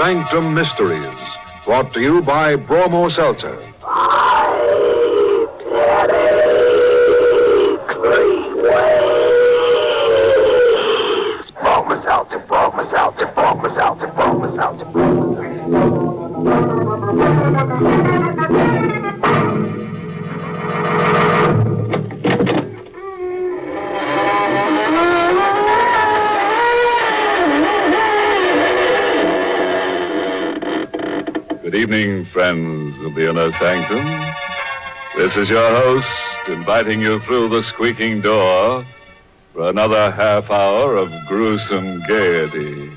Sanctum Mysteries, brought to you by Bromo Seltzer. Bromo Seltzer, Bromo Seltzer, Bromo Seltzer, Bromo Seltzer, Bromo Good evening, friends of the inner sanctum. This is your host, inviting you through the squeaking door for another half hour of gruesome gaiety.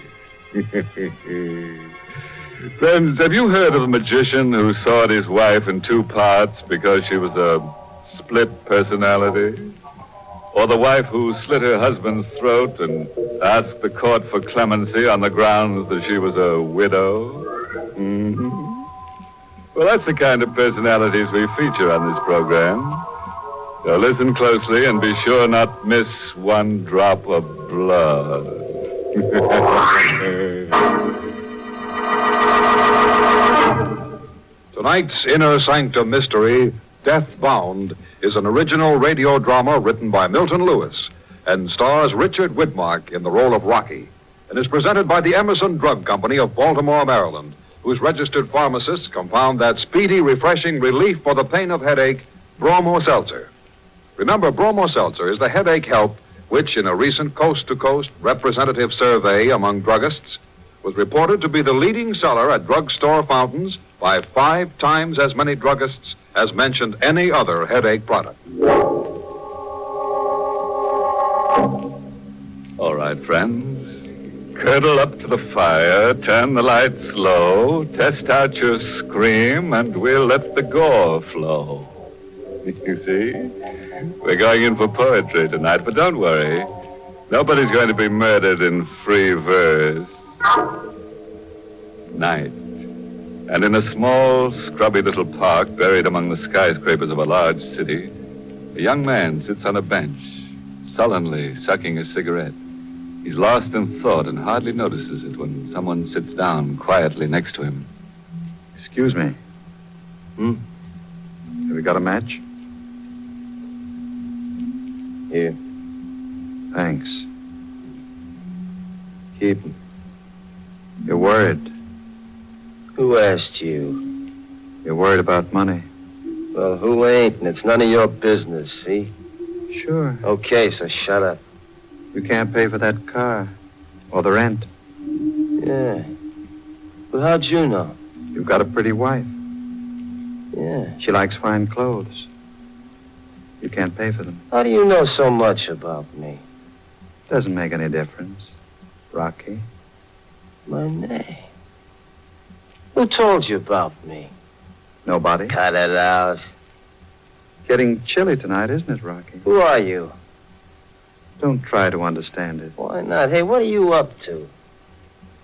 Friends, have you heard of a magician who sawed his wife in two parts because she was a split personality? Or the wife who slit her husband's throat and asked the court for clemency on the grounds that she was a widow? Mm-hmm. Well, that's the kind of personalities we feature on this program. So listen closely and be sure not miss one drop of blood. Tonight's Inner Sanctum Mystery, Death Bound, is an original radio drama written by Milton Lewis and stars Richard Widmark in the role of Rocky, and is presented by the Emerson Drug Company of Baltimore, Maryland, whose registered pharmacists compound that speedy, refreshing relief for the pain of headache, Bromo Seltzer. Remember, Bromo Seltzer is the headache help which, in a recent coast-to-coast representative survey among druggists, was reported to be the leading seller at drugstore fountains by 5 times as many druggists as mentioned any other headache product. All right, friends. Curdle up to the fire, turn the lights low, test out your scream, and we'll let the gore flow. You see? We're going in for poetry tonight, but don't worry. Nobody's going to be murdered in free verse. Night. And in a small, scrubby little park buried among the skyscrapers of a large city, a young man sits on a bench, sullenly sucking a cigarette. He's lost in thought and hardly notices it when someone sits down quietly next to him. Excuse me. Have you got a match? Here. Thanks. Keep 'em. You're worried. Who asked you? You're worried about money. Well, who ain't? And it's none of your business, see? Sure. Okay, so shut up. You can't pay for that car. Or the rent. Yeah. Well, how'd you know? You've got a pretty wife. Yeah. She likes fine clothes. You can't pay for them. How do you know so much about me? Doesn't make any difference. Rocky. My name. Who told you about me? Nobody. Cut it out. Getting chilly tonight, isn't it, Rocky? Who are you? Don't try to understand it. Why not? Hey, what are you up to?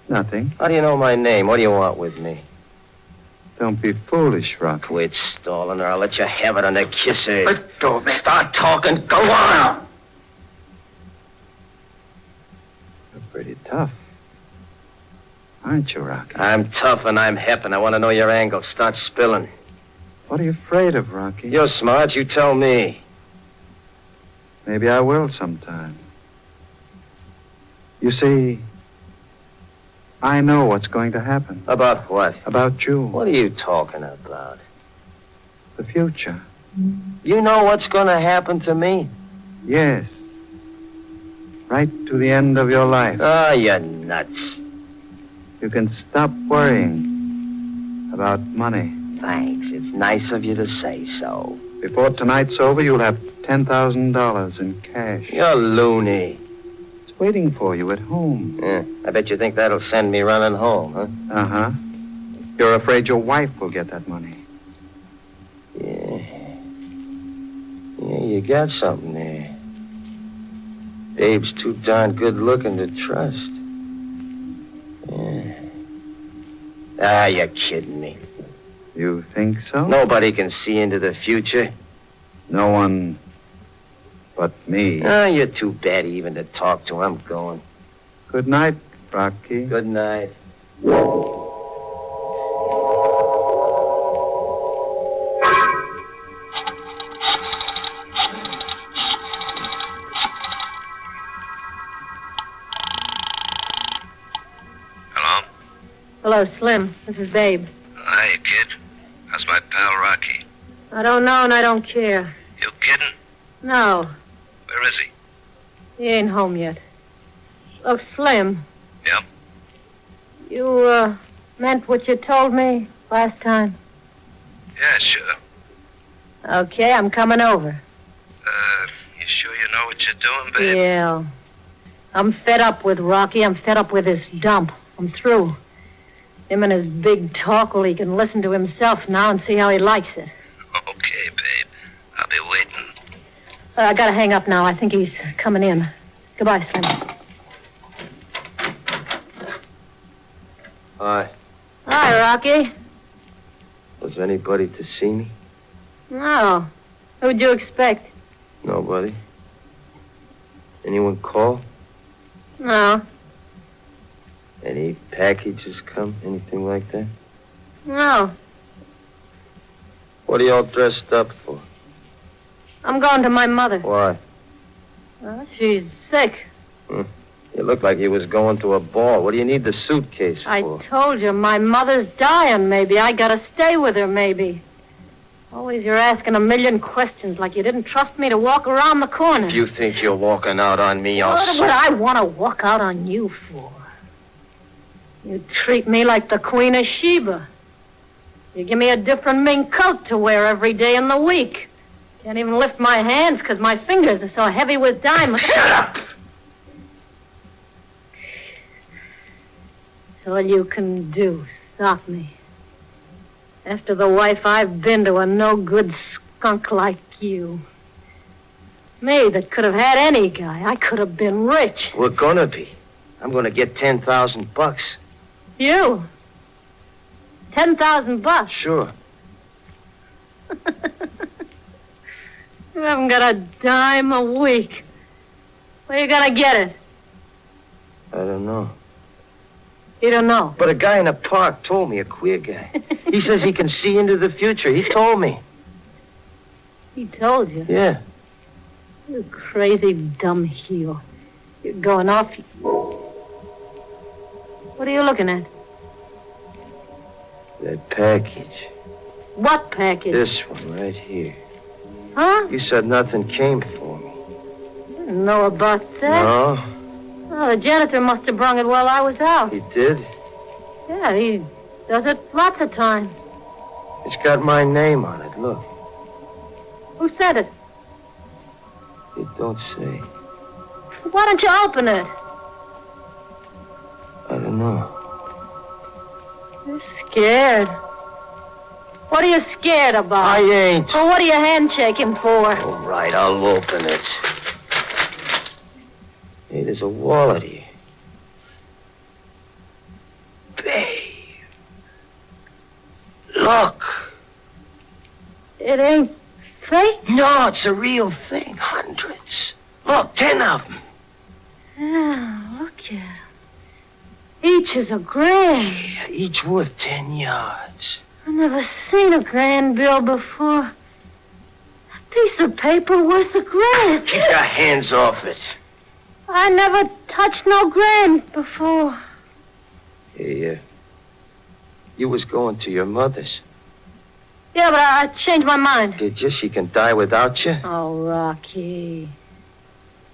Nothing. How do you know my name? What do you want with me? Don't be foolish, Rocky. Quit stalling or I'll let you have it on the kisser. Let go of me. Start talking. Go on. You're pretty tough. Aren't you, Rocky? I'm tough and I'm hep and I want to know your angle. Start spilling. What are you afraid of, Rocky? You're smart. You tell me. Maybe I will sometime. You see, I know what's going to happen. About what? About you. What are you talking about? The future. You know what's going to happen to me? Yes. Right to the end of your life. Oh, you're nuts. You can stop worrying about money. Thanks. It's nice of you to say so. Before tonight's over, you'll have $10,000 in cash. You're loony. It's waiting for you at home. Yeah, I bet you think that'll send me running home, huh? Uh-huh. You're afraid your wife will get that money. Yeah. Yeah, you got something there. Babe's too darn good looking to trust. Yeah. Ah, you're kidding me. You think so? Nobody can see into the future. No one but me. Oh, you're too bad even to talk to. I'm going. Good night, Rocky. Good night. Hello, Slim. This is Babe. Hi, kid. How's my pal Rocky? I don't know and I don't care. You kidding? No, Where is he? he ain't home yet. Look, Slim. Yeah? You, meant what you told me last time? Yeah, sure. Okay, I'm coming over. You sure you know what you're doing, babe? Yeah. I'm fed up with Rocky. I'm fed up with this dump. I'm through. Him and his big talk, well, he can listen to himself now and see how he likes it. Okay, babe. I'll be waiting. I gotta hang up now. I think he's coming in. Goodbye, Slim. Hi. Hi, Rocky. Was anybody to see me? No. Who'd you expect? Nobody. Anyone call? No. Any packages come? Anything like that? No. What are y'all dressed up for? I'm going to my mother. Why? Well, she's sick. You look like you was going to a ball. What do you need the suitcase for? I told you, my mother's dying, maybe. I gotta stay with her, maybe. Always you're asking a million questions like you didn't trust me to walk around the corner. If you think you're walking out on me, I'll... What would I want to walk out on you for? You treat me like the Queen of Sheba. You give me a different mink coat to wear every day in the week. Can't even lift my hands because my fingers are so heavy with diamonds. Shut up! It's all you can do, stop me. After the wife I've been to a no-good skunk like you. Me that could have had any guy. I could have been rich. We're gonna be. I'm gonna get $10,000. You? $10,000? Sure. You haven't got a dime a week. Where you gonna get it? I don't know. You don't know. But a guy in a park told me, a queer guy. He says he can see into the future. He told me. He told you? Yeah. You crazy dumb heel. You're going off. What are you looking at? That package. What package? This one right here. Huh? You said nothing came for me. I didn't know about that. No? Oh, the janitor must have brung it while I was out. He did? Yeah, he does it lots of times. It's got my name on it, look. Who said it? It don't say. Why don't you open it? I don't know. You're scared. What are you scared about? I ain't. Well, what are you handshaking for? All right, I'll open it. Hey, there's a wallet here. Babe. Look. It ain't fake? No, it's a real thing. Hundreds. Look, 10 of them. Yeah, look at 'em. Each is $1,000. Yeah, each worth 10 yards. I've never seen $1,000 bill before. A piece of paper worth $1,000. Keep your hands off it. I never touched no $1,000 before. Hey, you was going to your mother's. Yeah, but I changed my mind. Did you? She can die without you? Oh, Rocky.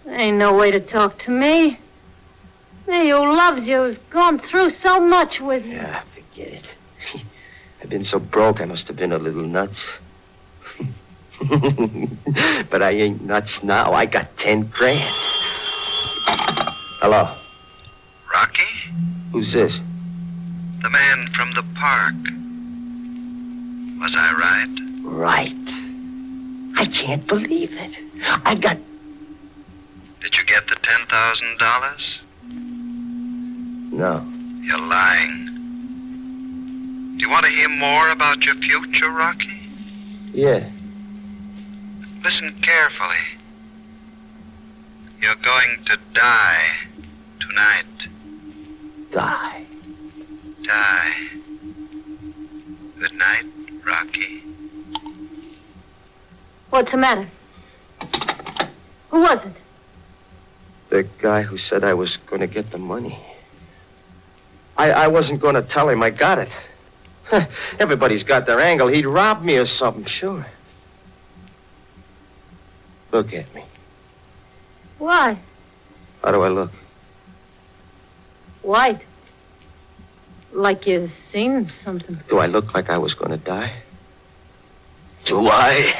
There ain't no way to talk to me. Me who loves you, who's gone through so much with you. Yeah, forget it. I've been so broke, I must have been a little nuts. But I ain't nuts now. I got 10 grand. Hello? Rocky? Who's this? The man from the park. Was I right? Right. I can't believe it. I got... Did you get the $10,000? No. You're lying. Do you want to hear more about your future, Rocky? Yeah. Listen carefully. You're going to die tonight. Die. Die. Good night, Rocky. What's the matter? Who was it? The guy who said I was going to get the money. I wasn't going to tell him I got it. Everybody's got their angle. He'd rob me or something, sure. Look at me. Why? How do I look? White. Like you've seen something. Do I look like I was going to die? Do I?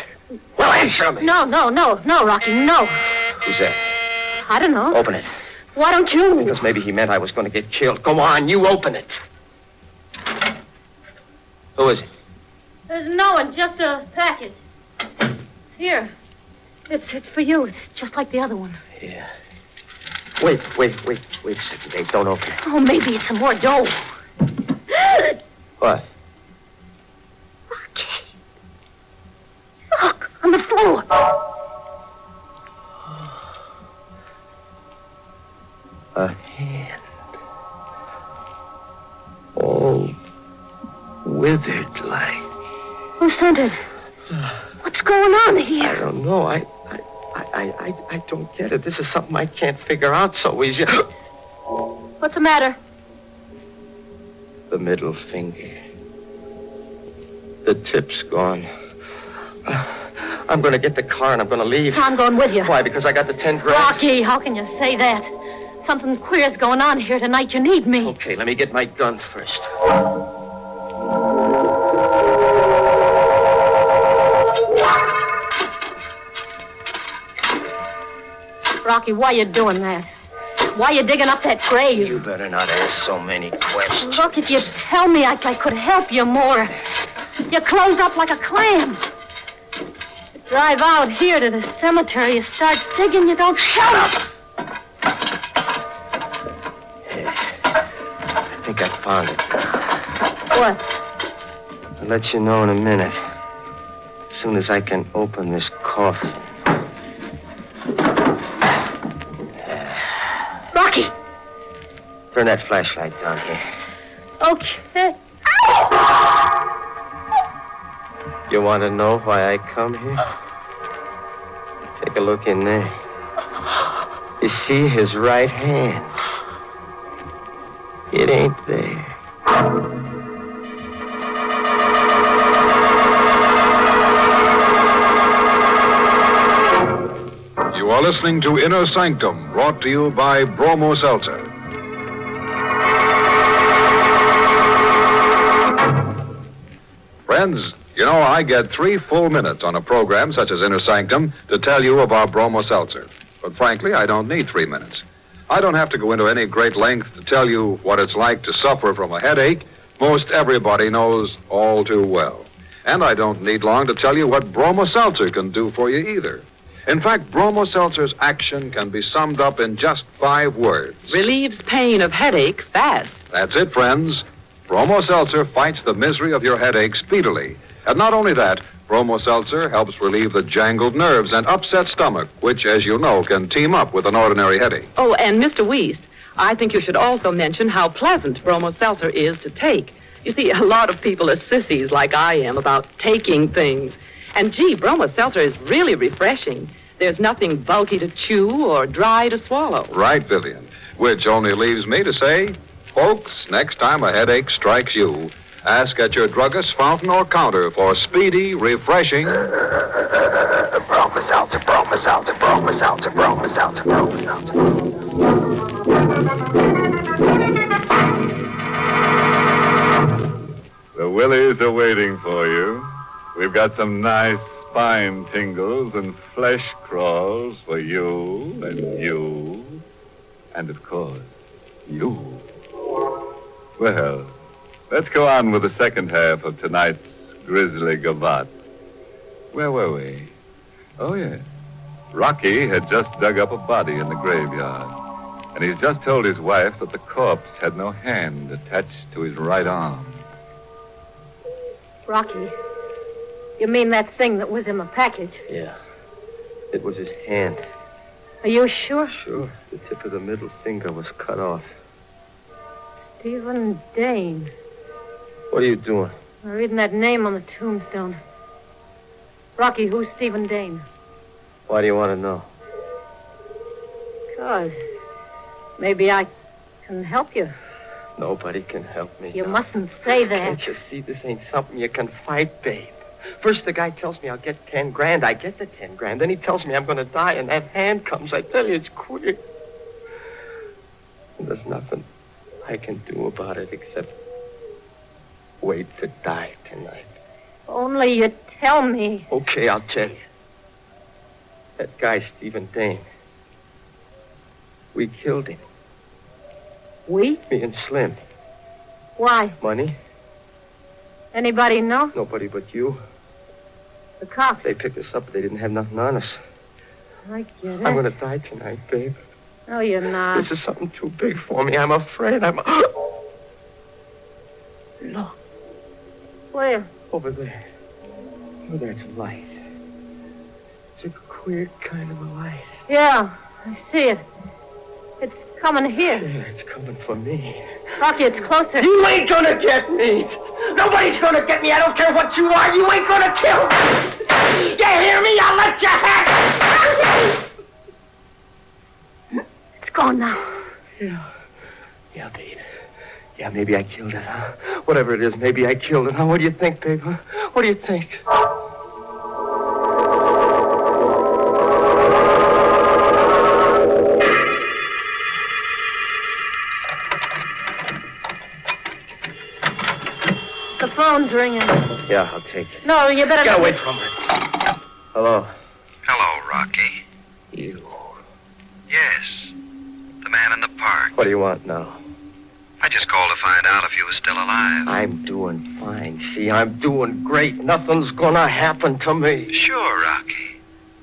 Well, answer me. No, Rocky, no. Who's that? I don't know. Open it. Why don't you? Because maybe he meant I was going to get killed. Go on, you open it. Who is it? There's no one, just a package. Here. It's for you. It's just like the other one. Yeah. Wait a second, Dave. Don't open it. Oh, maybe it's some more dough. What? Rocky. Look, on the floor. A hand. All withered like. Who sent it? What's going on here? I don't know. I don't get it. This is something I can't figure out so easy. What's the matter? The middle finger. The tip's gone. I'm going to get the car and I'm going to leave. I'm going with you. Why? Because I got the 10 grand? Rocky, how can you say that? Something queer's going on here tonight. You need me. Okay, let me get my gun first. Rocky, why you doing that? Why you digging up that grave? You better not ask so many questions. Look, if you'd tell me, I could help you more. You closed up like a clam. You drive out here to the cemetery, you start digging, you don't shut up. I think I found it. What? I'll let you know in a minute. As soon as I can open this coffin. Rocky! Turn that flashlight down here. Okay. You want to know why I come here? Take a look in there. You see his right hand? It ain't there. You are listening to Inner Sanctum, brought to you by Bromo Seltzer. Friends, you know, I get 3 full minutes on a program such as Inner Sanctum to tell you about Bromo Seltzer. But frankly, I don't need 3 minutes. I don't have to go into any great length to tell you what it's like to suffer from a headache. Most everybody knows all too well. And I don't need long to tell you what Bromo Seltzer can do for you either. In fact, Bromo Seltzer's action can be summed up in just 5 words. Relieves pain of headache fast. That's it, friends. Bromo Seltzer fights the misery of your headache speedily. And not only that, Bromo Seltzer helps relieve the jangled nerves and upset stomach, which, as you know, can team up with an ordinary headache. Oh, and Mr. Wiest, I think you should also mention how pleasant Bromo Seltzer is to take. You see, a lot of people are sissies like I am about taking things. And gee, Bromo Seltzer is really refreshing. There's nothing bulky to chew or dry to swallow. Right, Vivian. Which only leaves me to say, folks, next time a headache strikes you, ask at your druggist, fountain, or counter for speedy, refreshing... Bromo Seltzer, Bromo Seltzer, Bromo Seltzer, Bromo Seltzer, Bromo Seltzer. The Willies are waiting for you. We've got some nice spine tingles and flesh crawls for you, and of course, you. Well, let's go on with the second half of tonight's grisly gavotte. Where were we? Oh, yes. Rocky had just dug up a body in the graveyard, and he's just told his wife that the corpse had no hand attached to his right arm. Rocky, you mean that thing that was in the package? Yeah. It was his hand. Are you sure? Sure. The tip of the middle finger was cut off. Stephen Dane. What are you doing? I'm reading that name on the tombstone. Rocky, who's Stephen Dane? Why do you want to know? Because maybe I can help you. Nobody can help me. You now. mustn't say that. Can't you see this ain't something you can fight, babe? First, the guy tells me I'll get 10 grand. I get the 10 grand. Then he tells me I'm going to die, and that hand comes. I tell you, it's quick. And there's nothing I can do about it except wait to die tonight. Only you tell me. Okay, I'll tell you. That guy, Stephen Dane. We killed him. We? Me and Slim. Why? Money? Anybody know? Nobody but you. The cops. They picked us up, but they didn't have nothing on us. I get it. I'm going to die tonight, babe. No, you're not. This is something too big for me. I'm afraid. Look. Where? Over there. Oh, there's a light. It's a queer kind of a light. Yeah, I see it. It's coming here. Yeah, it's coming for me. Rocky, it's closer. You ain't gonna get me. Nobody's gonna get me. I don't care what you are. You ain't gonna kill me. You hear me? I'll let you have it. It's gone now. Yeah, babe. Yeah, maybe I killed it, huh? Whatever it is, maybe I killed it, huh? What do you think, babe, huh? What do you think? The phone's ringing. Yeah, I'll take it. No, you better... Get away from it. Hello? Hello, Rocky. You. Yes. The man in the park. What do you want now? I just called to find out if you were still alive. I'm doing fine. See, I'm doing great. Nothing's gonna happen to me. Sure, Rocky.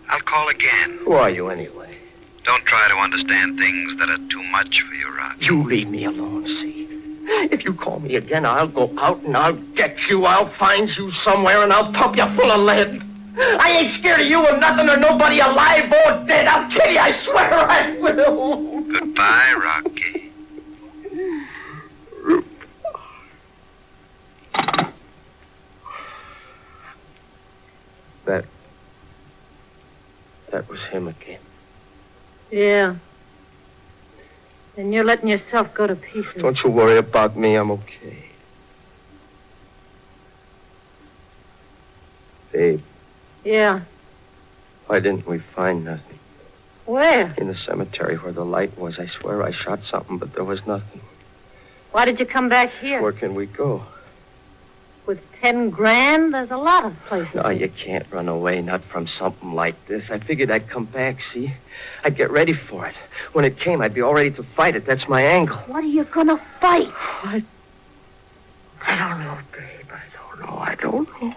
I'll call again. Who are you, anyway? Don't try to understand things that are too much for you, Rocky. You leave me alone, see? If you call me again, I'll go out and I'll get you. I'll find you somewhere and I'll pump you full of lead. I ain't scared of you or nothing or nobody alive or dead. I'll kill you, I swear I will. Goodbye, Rocky. That was him again. Yeah. And you're letting yourself go to pieces. Don't you worry about me. I'm okay. Babe, Yeah. why didn't we find nothing? Where? In the cemetery where the light was. I swear I shot something, but there was nothing. Why did you come back here? Where can we go? With 10 grand? There's a lot of places. No, you can't run away, not from something like this. I figured I'd come back, see? I'd get ready for it. When it came, I'd be all ready to fight it. That's my angle. What are you gonna fight? I don't know, babe. I don't know.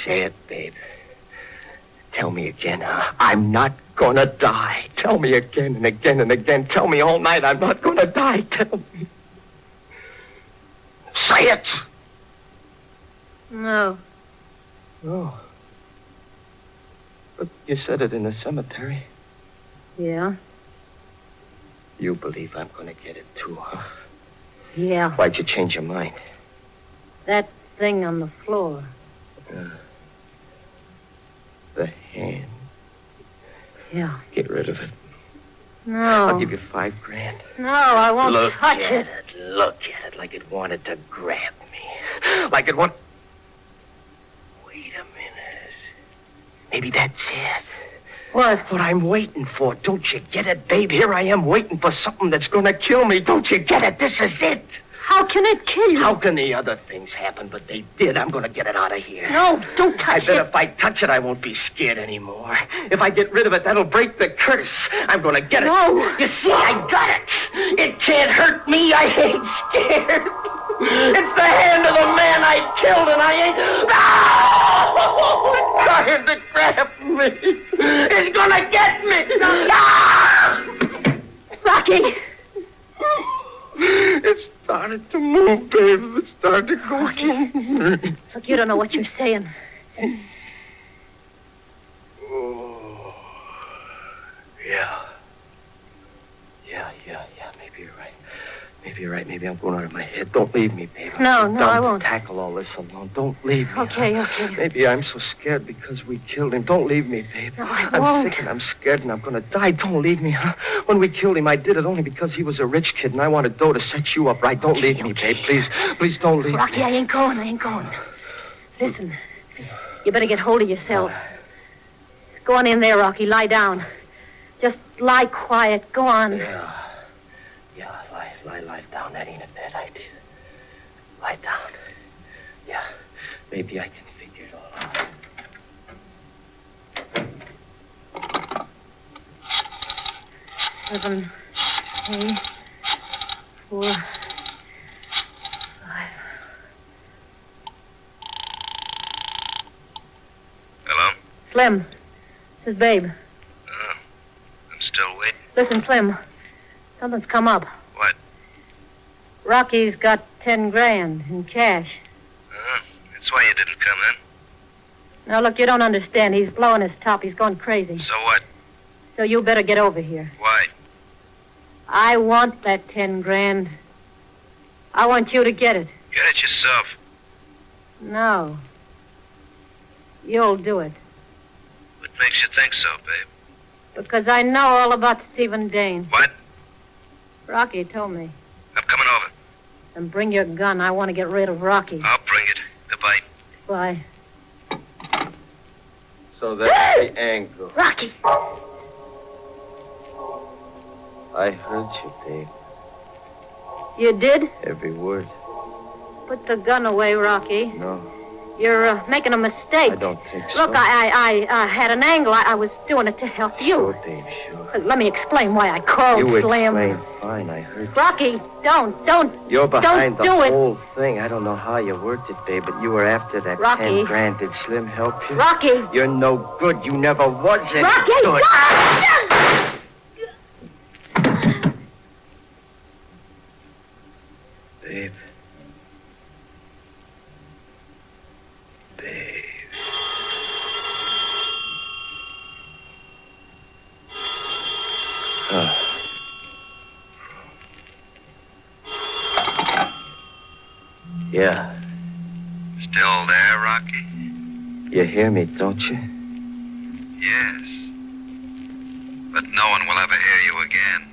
Say it, babe. Tell me again, huh? I'm not gonna die. Tell me again and again and again. Tell me all night I'm not gonna die. Tell me. Say it! No. Oh. But you said it in the cemetery. Yeah? You believe I'm gonna get it too, huh? Yeah. Why'd you change your mind? That thing on the floor. The hand. Yeah. Get rid of it. No. I'll give you $5 grand. No, I won't Look touch at it. Look at it like it wanted to grab me. Like it want... Wait a minute. Maybe that's it. What? What I'm waiting for. Don't you get it, babe? Here I am waiting for something that's gonna kill me. Don't you get it? This is it. How can it kill you? How can the other things happen? But they did. I'm gonna get it out of here. No, don't I touch bet it. if I touch it, I won't be scared anymore. If I get rid of it, that'll break the curse. I'm gonna get it. No. You see, I got it. It can't hurt me. I ain't scared. It's the hand of the man I killed, and I ain't... Oh, it's trying to grab me. It's gonna get me. Ah! Rocky. It started to move, babe. It started to go in. Look, you don't know what you're saying. Oh. Yeah. Yeah. Maybe you're right. Maybe you're right. Maybe I'm going out of my head. Don't leave me, babe. No, I'm I to won't. tackle all this alone. Don't leave me. Okay, huh? okay. Maybe I'm so scared because we killed him. Don't leave me, babe. No, I I'm won't. sick and I'm scared and I'm going to die. Don't leave me, huh? When we killed him, I did it only because he was a rich kid and I wanted dough to set you up right. Don't leave me, babe. Please, please don't leave Rocky, me. I ain't going. Listen, you better get hold of yourself. Go on in there, Rocky. Lie down. Just lie quiet. Go on. Yeah, lie down. That ain't a bad idea. Lie down. Yeah, maybe I can figure it all out. 7, 8, 4, 5. Hello? Slim, this is Babe. I'm still waiting. Listen, Slim, something's come up. What? Rocky's got 10 grand in cash. That's why you didn't come in. Now, look, you don't understand. He's blowing his top. He's going crazy. So what? So you better get over here. Why? I want that 10 grand. I want you to get it. Get it yourself. No. You'll do it. What makes you think so, babe? Because I know all about Stephen Dane. What? Rocky told me. I'm coming over. And bring your gun. I want to get rid of Rocky. I'll bring it. Goodbye. Bye. So that's the angle. Rocky! I heard you, babe. You did? Every word. Put the gun away, Rocky. No, You're making a mistake. I don't think so. Look, I had an angle. I was doing it to help you. Sure, babe, sure. Let me explain why I called You Slim. explained fine, I heard you. Rocky, don't. You're behind don't the do it. whole thing. I don't know how you worked it, babe, but you were after that Rocky. 10 grand. Did Slim help you? Rocky! You're no good. You never was any Rocky! good. Babe. Yeah. Still there, Rocky? You hear me, don't you? Yes. But no one will ever hear you again.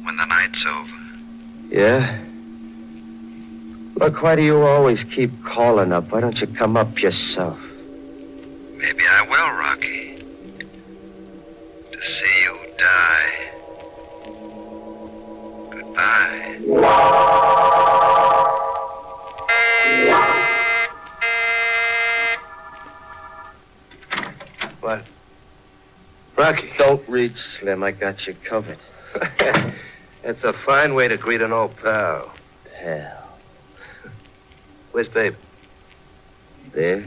When the night's over. Yeah? Look, why do you always keep calling up? Why don't you come up yourself? Maybe I will, Rocky. To see you die. Goodbye. What? Rocky. Don't reach, Slim. I got you covered. That's a fine way to greet an old pal. Hell. Where's Babe? There?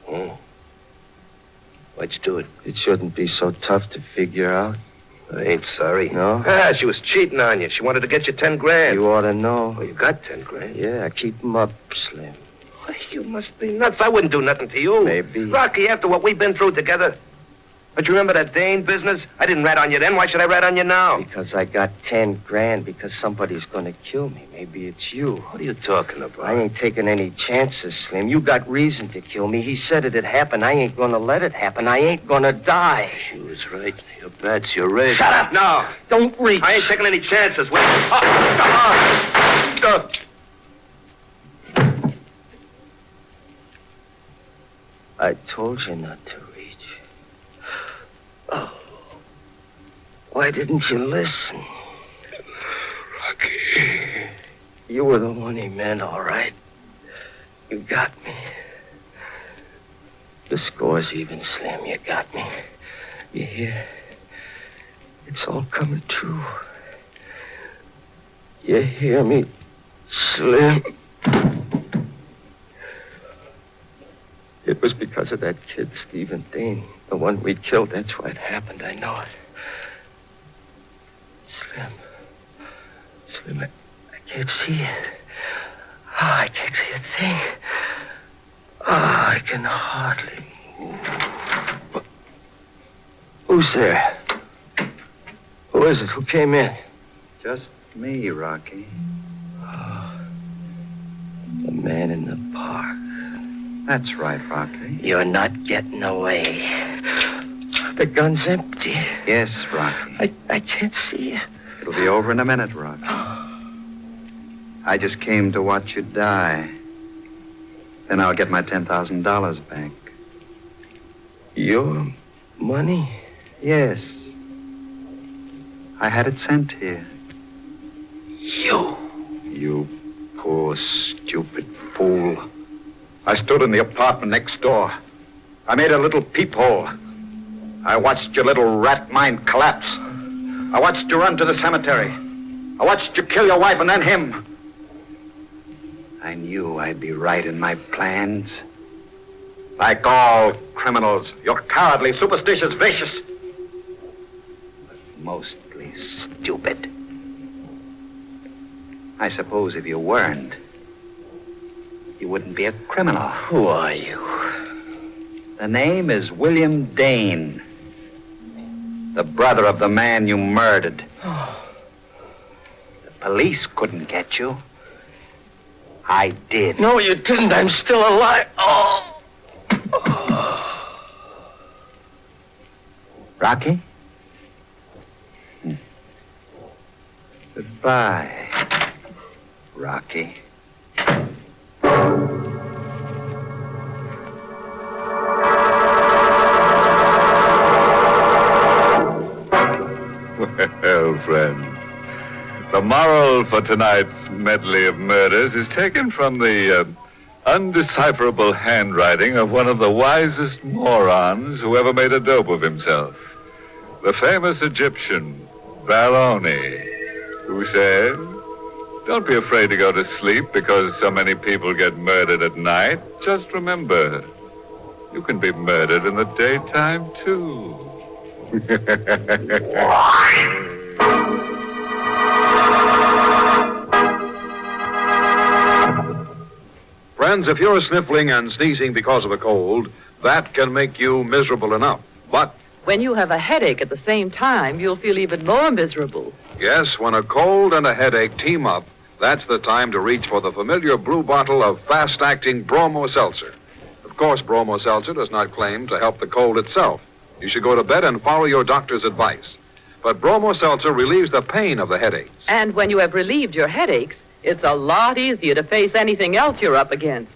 Oh. Why'd you do it? It shouldn't be so tough to figure out. I ain't sorry. No? She was cheating on you. She wanted to get you 10 grand. You ought to know. Well, you got 10 grand. Yeah, keep 'em up, Slim. Why, you must be nuts. I wouldn't do nothing to you. Maybe. Rocky, after what we've been through together. But you remember that Dane business? I didn't rat on you then. Why should I rat on you now? Because I got 10 grand because somebody's gonna kill me. Maybe it's you. What are you talking about? I ain't taking any chances, Slim. You got reason to kill me. He said it'd happen. I ain't gonna let it happen. I ain't gonna die. She was right. Your bat's your race. Shut up! No. Don't reach. I ain't taking any chances. I told you not to reach. Oh. Why didn't you listen? Rocky. You were the one he meant, all right. You got me. The score's even, Slim. You got me. You hear? It's all coming true. You hear me, Slim? It was because of that kid, Stephen Dane. The one we killed. That's why it happened. I know it. Slim, I can't see it. Oh, I can't see a thing. Oh, I can hardly move. Who's there? Who Who is it? Who came in? Just me, Rocky. The man in the park. That's right, Rocky. You're not getting away. The gun's empty. Yes, Rocky. I can't see you. It'll be over in a minute, Rocky. I just came to watch you die. Then I'll get my $10,000 back. Your money? Yes. I had it sent here. You poor, stupid fool. I stood in the apartment next door. I made a little peephole. I watched your little rat mind collapse. I watched you run to the cemetery. I watched you kill your wife and then him. I knew I'd be right in my plans. Like all criminals, you're cowardly, superstitious, vicious. But mostly stupid. I suppose if you weren't, you wouldn't be a criminal. Who are you? The name is William Dane. The brother of the man you murdered. The police couldn't get you. I did. No, you didn't. I'm still alive. Rocky? Goodbye, Rocky. Well, friend, the moral for tonight's medley of murders is taken from the undecipherable handwriting of one of the wisest morons who ever made a dope of himself. The famous Egyptian, Baroni, who said, "Don't be afraid to go to sleep because so many people get murdered at night. Just remember, you can be murdered in the daytime, too." Friends, if you're sniffling and sneezing because of a cold, that can make you miserable enough. But when you have a headache at the same time, you'll feel even more miserable. yes, when a cold and a headache team up, that's the time to reach for the familiar blue bottle of fast-acting Bromo Seltzer. Of course, Bromo Seltzer does not claim to help the cold itself. You should go to bed and follow your doctor's advice. But Bromo Seltzer relieves the pain of the headaches. And when you have relieved your headaches, it's a lot easier to face anything else you're up against.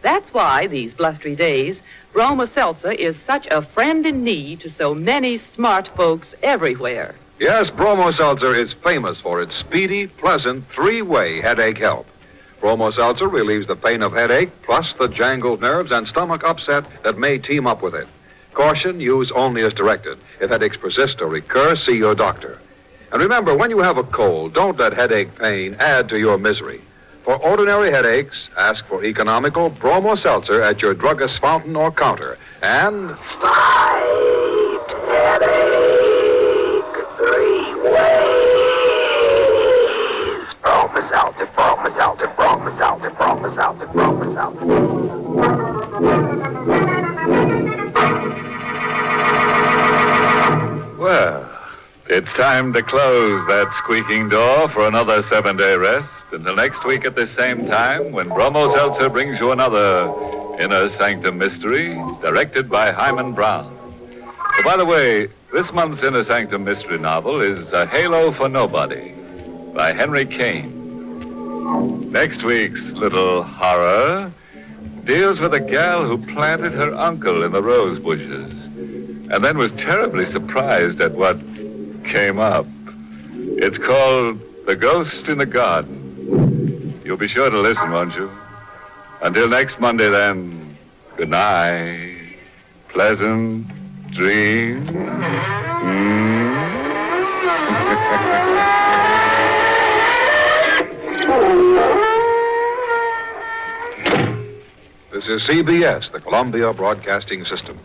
That's why, these blustery days, Bromo Seltzer is such a friend in need to so many smart folks everywhere. Yes, Bromo Seltzer is famous for its speedy, pleasant, three-way headache help. Bromo Seltzer relieves the pain of headache, plus the jangled nerves and stomach upset that may team up with it. Caution, use only as directed. If headaches persist or recur, see your doctor. And remember, when you have a cold, don't let headache pain add to your misery. For ordinary headaches, ask for economical Bromo Seltzer at your druggist's fountain or counter. And Fight headache 3 ways. Bromo Seltzer, Bromo Seltzer, Bromo Seltzer, Bromo Seltzer, Bromo Seltzer. Well, it's time to close that squeaking door for another 7-day rest. Until next week at this same time, when Bromo Seltzer brings you another Inner Sanctum mystery, directed by Hyman Brown. Oh, by the way, this month's Inner Sanctum mystery novel is A Halo for Nobody by Henry Kane. Next week's little horror deals with a gal who planted her uncle in the rose bushes and then was terribly surprised at what came up. It's called The Ghost in the Garden. You'll be sure to listen, won't you? Until next Monday, then, good night. Pleasant dreams. this is CBS, the Columbia Broadcasting System.